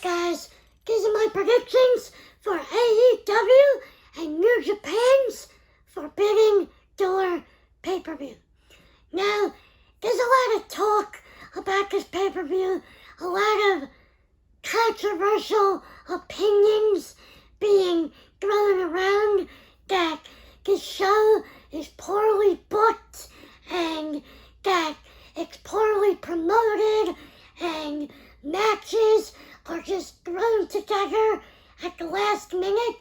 Alright guys, these are my predictions for AEW and New Japan's Forbidden Door pay-per-view. Now, there's a lot of talk about this pay-per-view, a lot of controversial opinions being thrown around that this show is poorly booked and that it's poorly promoted and matches are just thrown together at the last minute,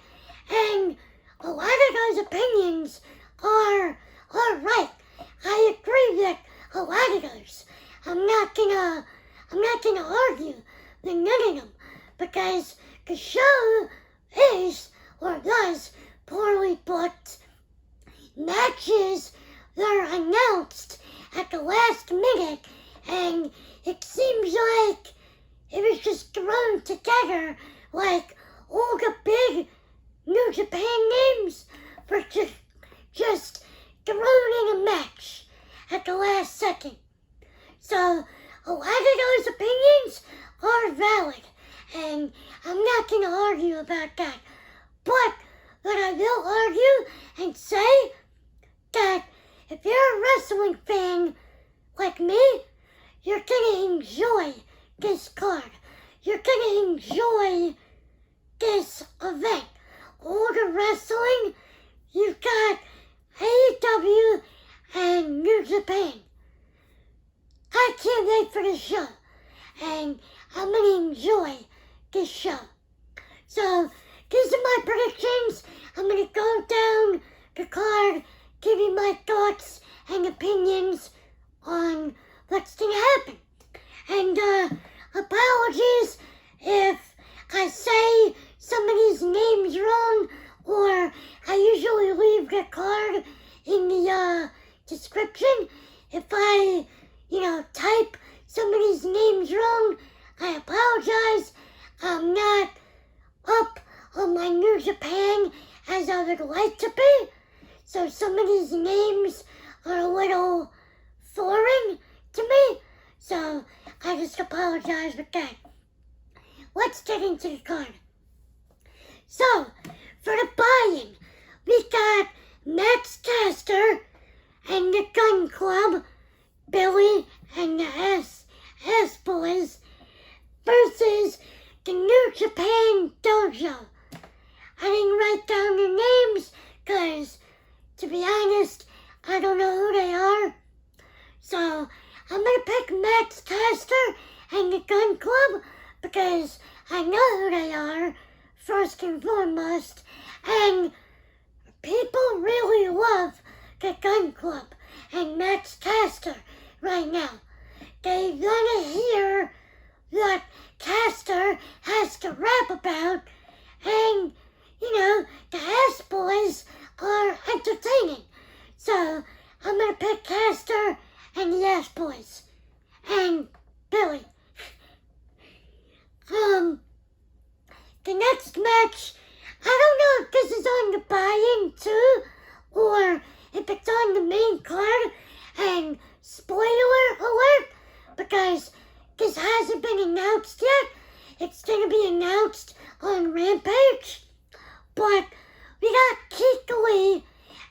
and a lot of those opinions are right. I agree with a lot of those. I'm not gonna argue with none of them because the show is or was poorly booked. Matches were announced at the last minute, and it seems like it was just thrown together, like all the big New Japan names were just thrown in a match at the last second. So a lot of those opinions are valid, and I'm not going to argue about that. But what I will argue and say that if you're a wrestling fan like me, you're going to enjoy this card. You're going to enjoy this event. All the wrestling, you've got AEW and New Japan. I can't wait for the show, and I'm going to enjoy this show. So, these are my predictions. I'm going to go down the card, give you my thoughts and opinions on what's going to happen. And apologies if I say somebody's name's wrong, or I usually leave the card in the description. If I, type somebody's name's wrong, I apologize. I'm not up on my New Japan as I would like to be, so some of these names are a little foreign to me, so I just apologize with that. Let's get into the card. So, for the buy-in, we got Max Caster and the Gunn Club, Billy and the S Boys, versus the New Japan Dojo. I didn't write down their names because, to be honest, I don't know who they are. So, I'm going to pick Max Caster and the Gunn Club because I know who they are, first and foremost, and people really love the Gunn Club and Max Caster right now. They want to hear what Caster has to rap about, and, the Ass Boys are entertaining. So, I'm going to pick Caster and the Ass Boys. And Billy. The next match, I don't know if this is on the buy-in too, or if it's on the main card, and spoiler alert, because this hasn't been announced yet. It's going to be announced on Rampage, but we got Keith Lee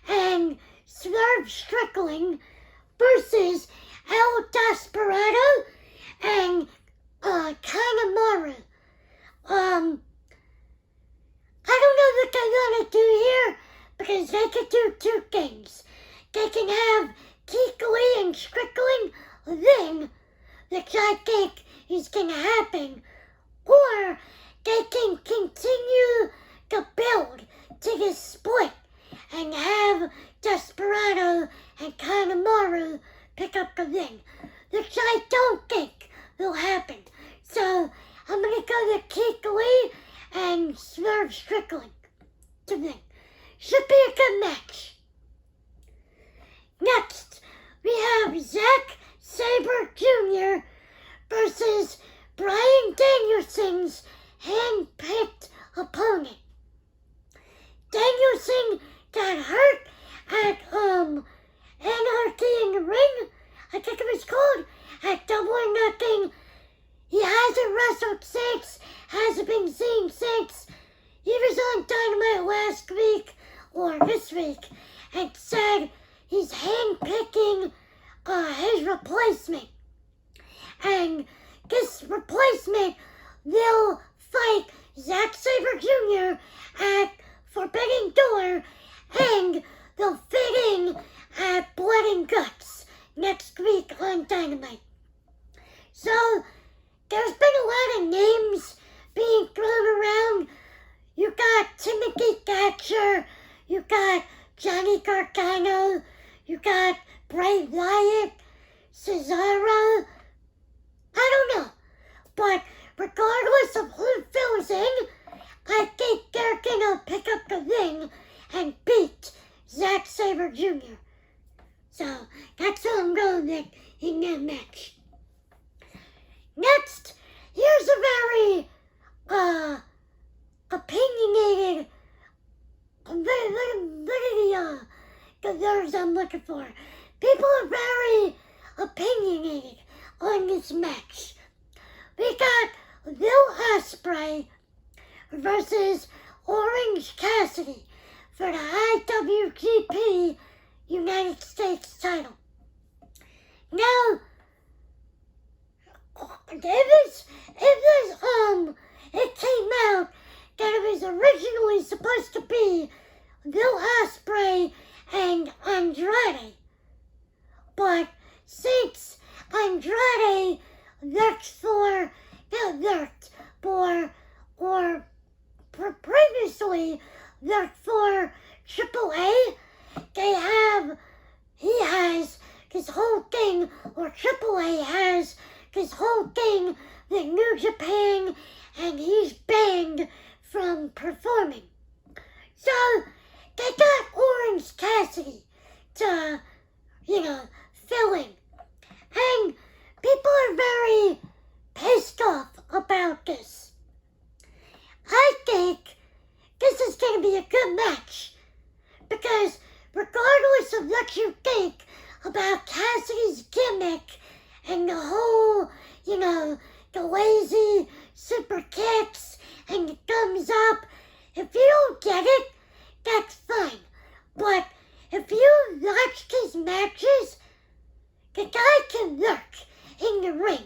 and Swerve Strickland versus El Desperado and Kanamaru. I don't know what they want to do here, because they could do two things. They can have Keith Lee and Strickland win, which I think is going to happen, or they can continue the build to this split and have Desperado and Kanamaru pick up the win, which I don't think will happen. So I'm going to go to Keith Lee and Swerve Strickland to win. Should be a good match. Next, we have Zack Sabre Jr. versus Bryan Danielson's hand-picked opponent. Danielson got hurt at Anarchy in the Ring, I think it was called, at Double or Nothing. He hasn't wrestled since, Dynamite last week, or this week, and said he's handpicking his replacement. And this replacement will fight Zack Sabre Jr. at Forbidden Door, and they'll fit in at Blood and Guts next week on Dynamite. So, there's been a lot of names being thrown around. You got Timothy Thatcher, you got Johnny Gargano, you got Bray Wyatt, Cesaro. I don't know, but regardless of who fills in, I think they're gonna pick up the ring and beat Zack Sabre Jr. So that's who I'm going with in that match. Next, here's a very opinionated, the words I'm looking for. People are very opinionated on this match. We got Will Ospreay versus Orange Cassidy for the IWGP United States title. Now, it came out that it was originally supposed to be Will Ospreay and Andrade. But since Andrade previously worked for AAA, he has this whole thing, or AAA has this whole thing with New Japan, and he's banned from performing. So, they got Orange Cassidy to, fill in. And people are very pissed off about this. I think this is going to be a good match, because regardless of what you think about Cassidy's gimmick and the whole, the lazy super kicks and the thumbs up, if you don't get it, that's fine. But if you watch his matches, the guy can work in the ring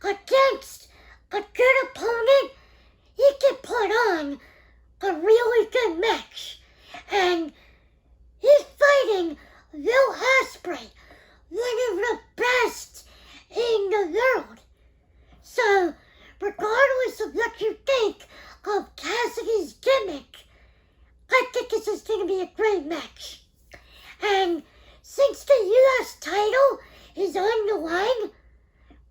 against a good opponent. He can put on a really good match. And he's fighting Will Ospreay, one of the best in the world. So, regardless of what you think of Cassidy's gimmick, I think this is going to be a great match. And since the U.S. title is on the line,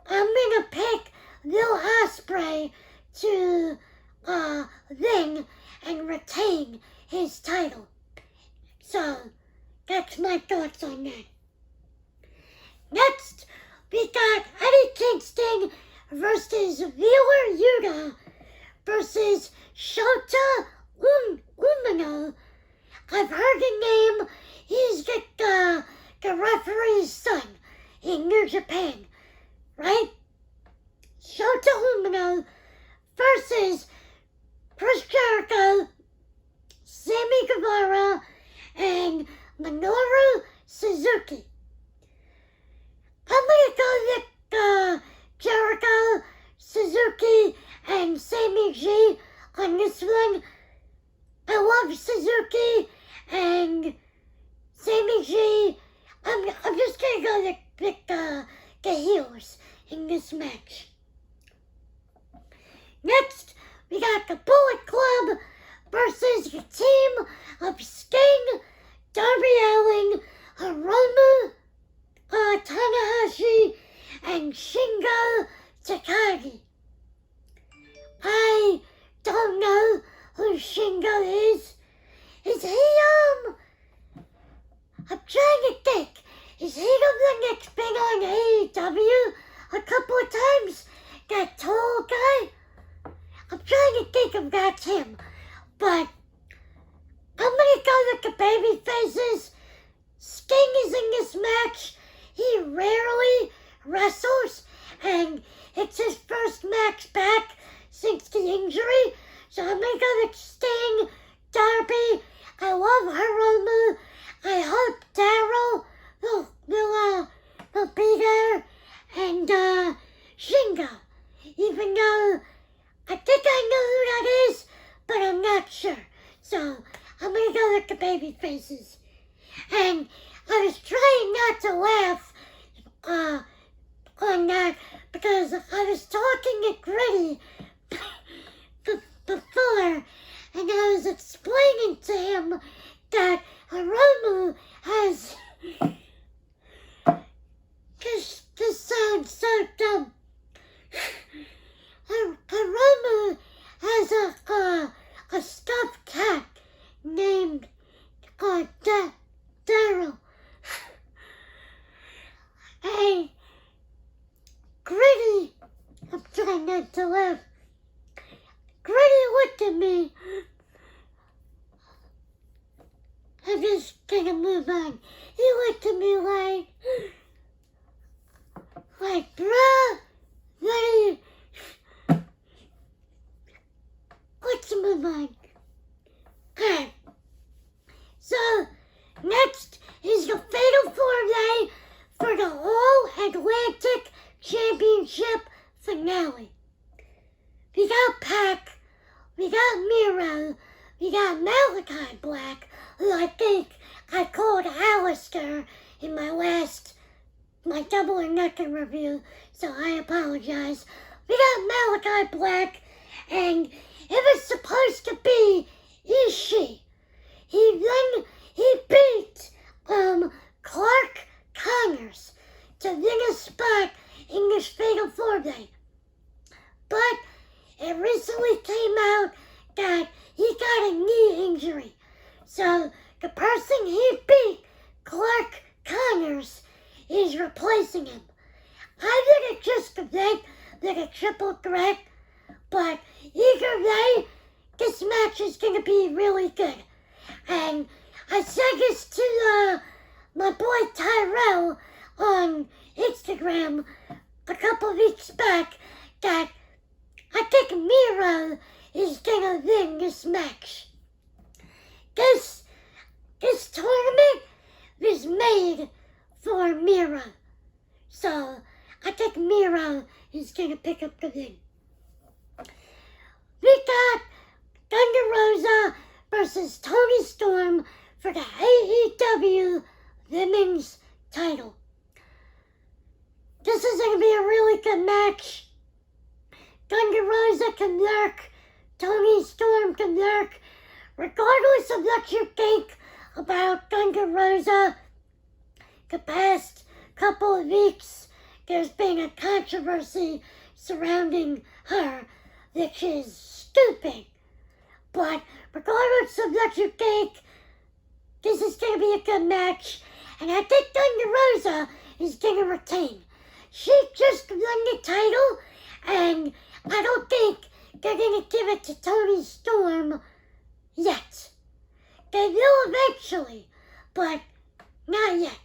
I'm going to pick Will Ospreay to win and retain his title. So, that's my thoughts on that. Next, we got Eddie Kingston versus Wheeler Yuta versus Shota Umino. I've heard the name. He's the referee's son in New Japan, right? Shota Umino versus Chris Jericho, Sammy Guevara, and Minoru Suzuki. I'm gonna go with Jericho, Suzuki, and Sammy G on this one. I love Suzuki and Sammy G. I'm just gonna go with the heels in this match. Next, we got the Bullet Club versus the team of Sting, Darby Allin, Hiromu Tanahashi, and Shingo Takagi. I don't know who Shingo is. Is he, I'm trying to think. Is he the one that's been on AEW a couple of times? That tall guy? I'm trying to think if that's him. But I'm gonna go with the baby faces. Sting is in this match. He rarely wrestles, and it's his first match back since the injury. So I'm gonna go with Sting, Darby. I love Hiromu. I hope Daryl will be there. And Shingo. Even though I think I know who that is, but I'm not sure. So I'm gonna go with the baby faces. And I was trying not to laugh on that because I was talking to Griddy before, and I was explaining to him that Hiromu has... This sounds so dumb. Hiromu has a stuffed cat named Daryl. And Griddy, I'm trying not to laugh. Griddy looked at me. I'm just gonna move on. He looked at me like, bruh, let's move on. Okay. So, next is the Fatal 4-Way for the All-Atlantic Championship finale. We got Pac, we got Miro, we got Malakai Black, who I think I called Alistair in my Double or Nothing review, so I apologize. We got Malakai Black, and it was supposed to be Ishi. He beat Clark Conors to win a spot in this Fatal 4-Way. But it recently came out that he got a knee injury. So the person he beat, Clark Conors, is replacing him. I would have just went with a triple threat, but either way, this match is going to be really good. And I said this to my boy Tyrell on Instagram a couple weeks back that I think Miro is going to win this match. This tournament was made for Miro. So I think Miro is going to pick up the win. We got Thunder Rosa versus Toni Storm for the AEW Women's title. This is going to be a really good match. Thunder Rosa can work. Toni Storm can work. Regardless of what you think about Thunder Rosa, the past couple of weeks, there's been a controversy surrounding her, which is stupid. But regardless of what you think, this is going to be a good match. And I think Thunder Rosa is going to retain. She just won the title, and I don't think they're going to give it to Toni Storm yet. They will eventually, but not yet.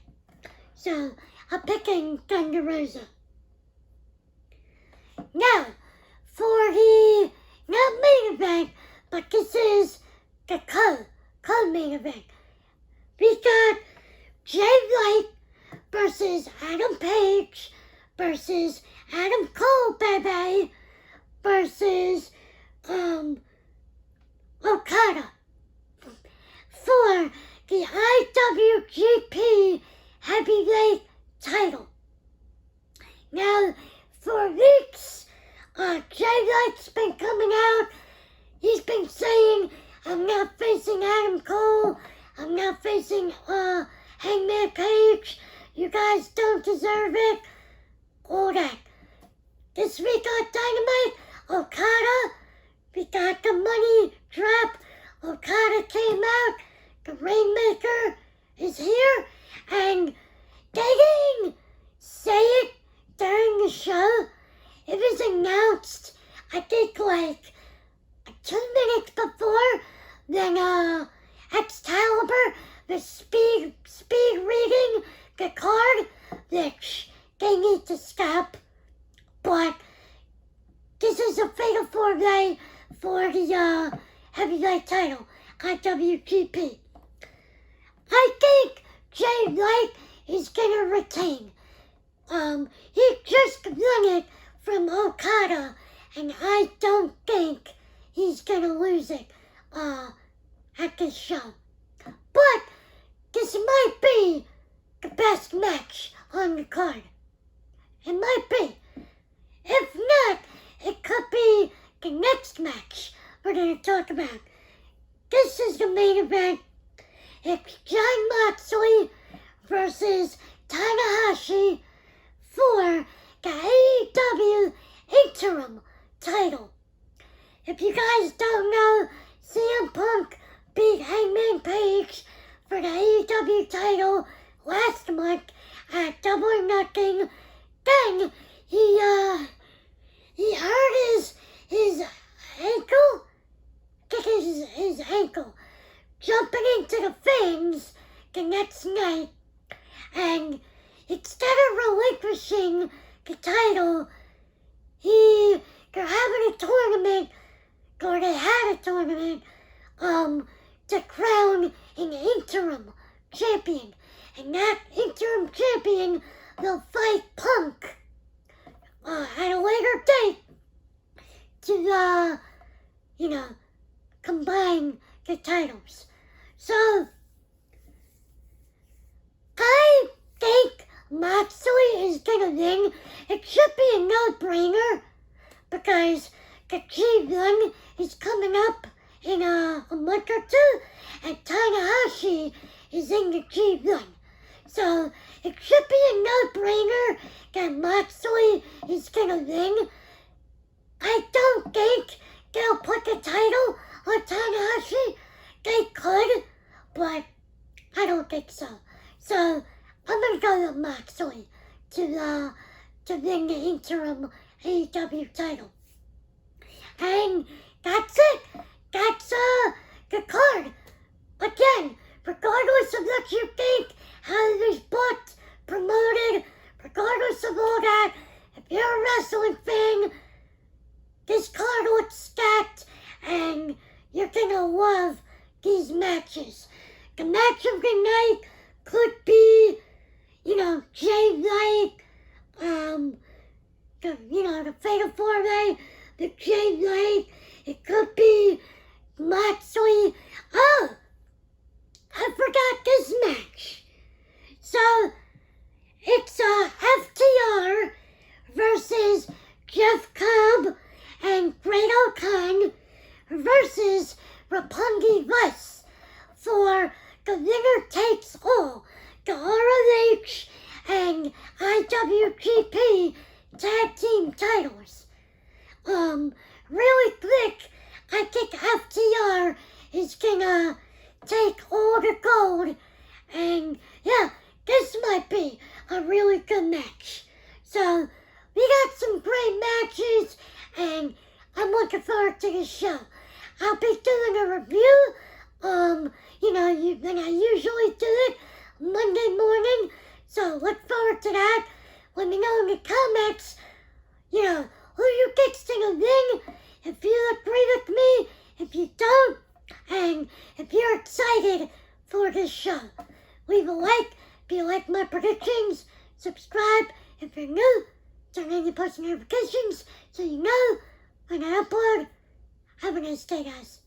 So, I'm picking Thunder Rosa. Now, for the, not main event, but this is the co-main event. We got Jay White versus Adam Page versus Adam Cole, baby, versus Okada for the IWGP Heavyweight title. Now, for weeks, Jay White's been coming out. He's been saying, I'm not facing Adam Cole. I'm not facing Hangman Page. You guys don't deserve it. All that. This week on Dynamite, Okada, we got the money drop. Okada came out. The Rainmaker is here. And they didn't say it during the show. It was announced, I think, like 2 minutes before, then Excalibur, the speed reading the card, which they need to stop. But this is a fatal 4-way for the heavyweight title. IWGP. I think Jay White is gonna retain. He just won it from Okada, and I don't think he's gonna lose it, at this show. But this might be the best match on the card. It might be. If not, it could be the next match we're gonna talk about. This is the main event. It's Jon Moxley versus Tanahashi for the AEW interim title. If you guys don't know, CM Punk beat Hangman Page for the AEW title last month at Double or Nothing. Then he hurt his ankle. I think his ankle. Jumping into the Fangs the next night. And instead of relinquishing the title, they're having a tournament, or they had a tournament, to crown an interim champion. And that interim champion will fight Punk at a later date to, combine the titles. So, I think Moxley is gonna win. It should be a no-brainer because the G1 is coming up in a month or two, and Tanahashi is in the G1. So, it should be a no-brainer that Moxley is gonna win. I don't think they'll put the title on Tanahashi. They could, but I don't think so. So, I'm gonna go with Moxley to win the interim AEW title. And that's it. That's the card. Again, regardless of what you think, how it was booked, promoted, regardless of all that, if you're a wrestling fan, this card looks stacked and you're gonna love these matches. The match of the night could be, Jay White, the Fatal 4-Way, the Jay White. It could be Moxley. Oh, I forgot this match. So, it's FTR versus Jeff Cobb and Great Khan versus Roppongi Vice for the winner takes all, the ROH and IWGP tag team titles. Really quick, I think FTR is gonna take all the gold, and yeah, this might be a really good match. So, we got some great matches, and I'm looking forward to the show. I'll be doing a review, when I usually do it, Monday morning, so look forward to that. Let me know in the comments, who you think's gonna win, if you agree with me, if you don't, and if you're excited for this show. Leave a like if you like my predictions, subscribe if you're new, turn on your post notifications so you know when I upload. Have a nice day, guys.